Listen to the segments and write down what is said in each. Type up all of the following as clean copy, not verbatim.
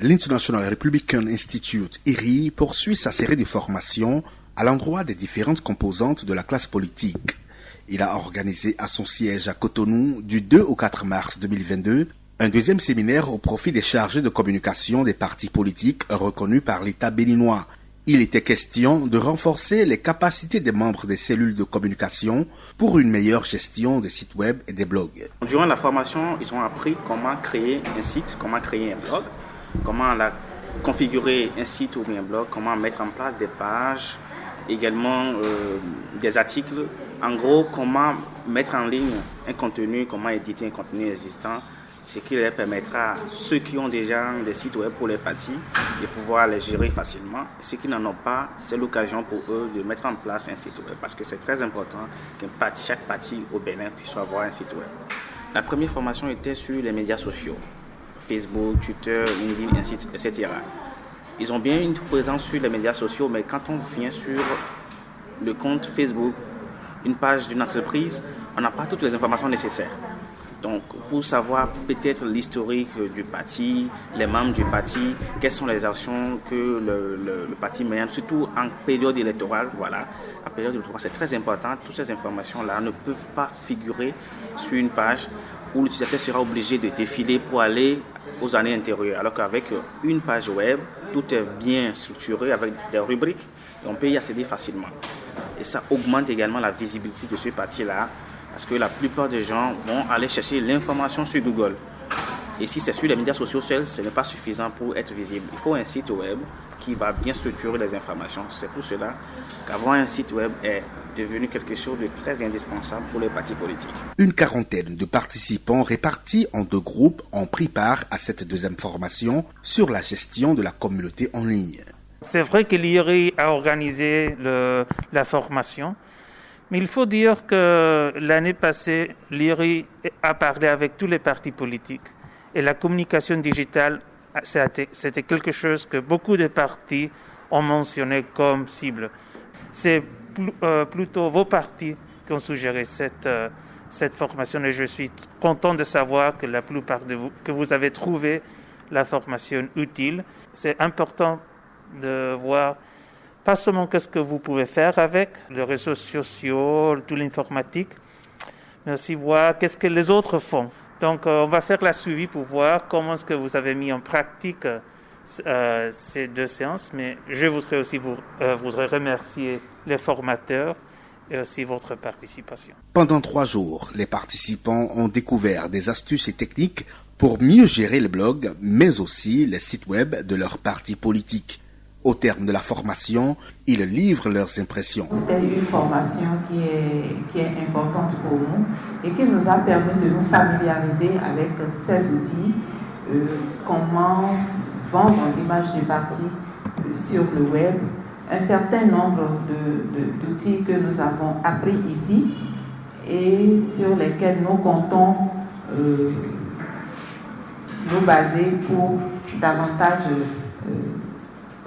L'International Republican Institute, IRI, poursuit sa série de formations à l'endroit des différentes composantes de la classe politique. Il a organisé à son siège à Cotonou, du 2 au 4 mars 2022, un deuxième séminaire au profit des chargés de communication des partis politiques reconnus par l'État béninois. Il était question de renforcer les capacités des membres des cellules de communication pour une meilleure gestion des sites web et des blogs. Durant la formation, ils ont appris comment créer un site, comment créer un blog, comment configurer un site ou bien un blog, comment mettre en place des pages, également des articles. En gros, comment mettre en ligne un contenu, comment éditer un contenu existant, ce qui leur permettra, ceux qui ont déjà des sites web pour les partis, de pouvoir les gérer facilement. Ceux qui n'en ont pas, c'est l'occasion pour eux de mettre en place un site web parce que c'est très important que chaque parti au Bénin puisse avoir un site web. La première formation était sur les médias sociaux, Facebook, Twitter, LinkedIn, etc. Ils ont bien une présence sur les médias sociaux, mais quand on vient sur le compte Facebook, une page d'une entreprise, on n'a pas toutes les informations nécessaires. Donc, pour savoir peut-être l'historique du parti, les membres du parti, quelles sont les actions que le parti mène, surtout en période électorale, voilà. En période électorale, c'est très important. Toutes ces informations-là ne peuvent pas figurer sur une page où l'utilisateur sera obligé de défiler pour aller aux années intérieures. Alors qu'avec une page web, tout est bien structuré avec des rubriques et on peut y accéder facilement. Et ça augmente également la visibilité de ce parti-là, parce que la plupart des gens vont aller chercher l'information sur Google. Et si c'est sur les médias sociaux seuls, ce n'est pas suffisant pour être visible. Il faut un site web qui va bien structurer les informations. C'est pour cela qu'avoir un site web est devenu quelque chose de très indispensable pour les partis politiques. Une quarantaine de participants répartis en 2 groupes ont pris part à cette deuxième formation sur la gestion de la communauté en ligne. C'est vrai que l'IRI a organisé la formation. Mais il faut dire que l'année passée, l'IRI a parlé avec tous les partis politiques. Et la communication digitale, c'était quelque chose que beaucoup de partis ont mentionné comme cible. C'est plutôt vos partis qui ont suggéré cette formation. Et je suis content de savoir que la plupart de vous, que vous avez trouvé la formation utile. C'est important de voir pas seulement qu'est-ce que vous pouvez faire avec les réseaux sociaux, toute l'informatique, mais aussi voir qu'est-ce que les autres font. Donc, on va faire la suivi pour voir comment est-ce que vous avez mis en pratique ces 2 séances. Mais je voudrais aussi voudrais remercier les formateurs et aussi votre participation. Pendant 3 jours, les participants ont découvert des astuces et techniques pour mieux gérer les blogs, mais aussi les sites web de leurs partis politiques. Au terme de la formation, ils livrent leurs impressions. C'était une formation qui est importante pour nous et qui nous a permis de nous familiariser avec ces outils, comment vendre l'image du parti sur le web, un certain nombre d'outils que nous avons appris ici et sur lesquels nous comptons nous baser pour davantage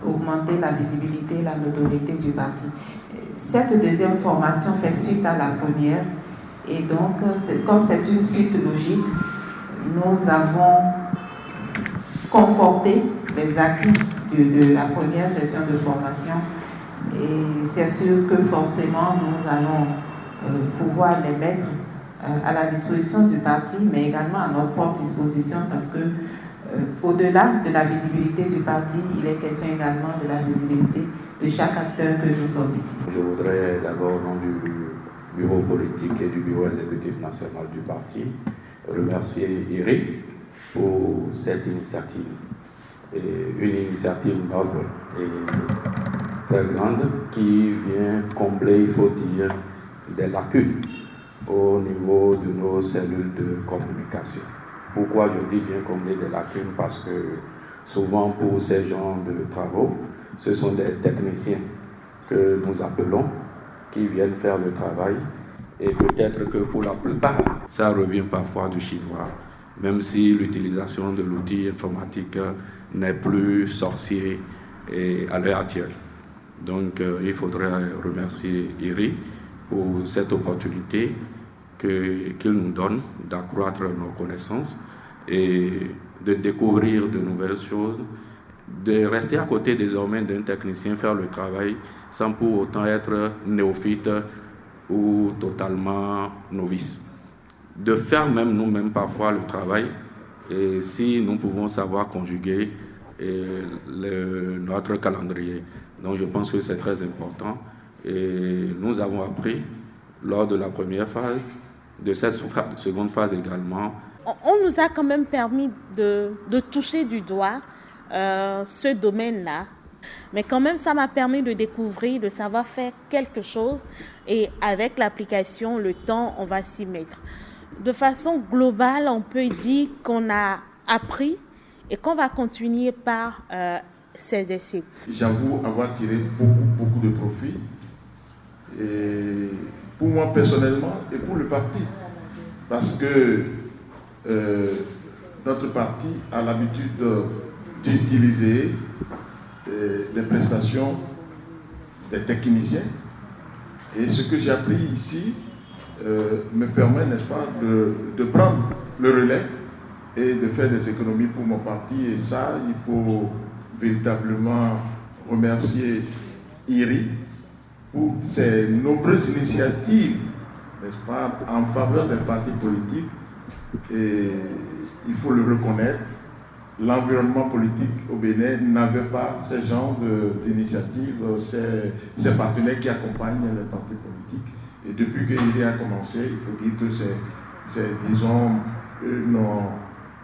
augmenter la visibilité, la notoriété du parti. Cette deuxième formation fait suite à la première et donc, comme c'est une suite logique, nous avons conforté les acquis de la première session de formation et c'est sûr que forcément nous allons pouvoir les mettre à la disposition du parti, mais également à notre propre disposition parce que au-delà de la visibilité du parti, il est question également de la visibilité de chaque acteur que nous sommes ici. Je voudrais d'abord, au nom du bureau politique et du bureau exécutif national du parti, remercier IRI pour cette initiative. Et une initiative noble et très grande qui vient combler, il faut dire, des lacunes au niveau de nos cellules de communication. Pourquoi je dis bien combler des lacunes? Parce que souvent pour ces genres de travaux, ce sont des techniciens que nous appelons qui viennent faire le travail et peut-être que pour la plupart, ça revient parfois du chinois, même si l'utilisation de l'outil informatique n'est plus sorcier à l'heure actuelle. Donc il faudrait remercier IRI pour cette opportunité qu'il nous donne d'accroître nos connaissances et de découvrir de nouvelles choses, de rester à côté désormais d'un technicien, faire le travail sans pour autant être néophyte ou totalement novice. De faire même nous-mêmes parfois le travail, et si nous pouvons savoir conjuguer notre calendrier. Donc je pense que c'est très important. Et nous avons appris lors de la première phase, de cette seconde phase également. On nous a quand même permis de toucher du doigt ce domaine-là. Mais quand même, ça m'a permis de découvrir, de savoir faire quelque chose. Et avec l'application, le temps, on va s'y mettre. De façon globale, on peut dire qu'on a appris et qu'on va continuer par ces essais. J'avoue avoir tiré beaucoup de profit. Et pour moi personnellement et pour le parti. Parce que notre parti a l'habitude d'utiliser les prestations des techniciens. Et ce que j'ai appris ici me permet, n'est-ce pas, de prendre le relais et de faire des économies pour mon parti. Et ça, il faut véritablement remercier IRI pour ces nombreuses initiatives, n'est-ce pas, en faveur des partis politiques. Et il faut le reconnaître, l'environnement politique au Bénin n'avait pas ce genre d'initiatives, ces partenaires qui accompagnent les partis politiques. Et depuis que l'idée a commencé, il faut dire que c'est disons,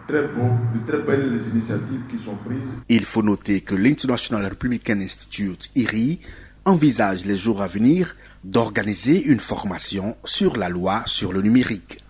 de très belles initiatives qui sont prises. Il faut noter que l'International Republican Institute, IRI, envisage les jours à venir d'organiser une formation sur la loi sur le numérique.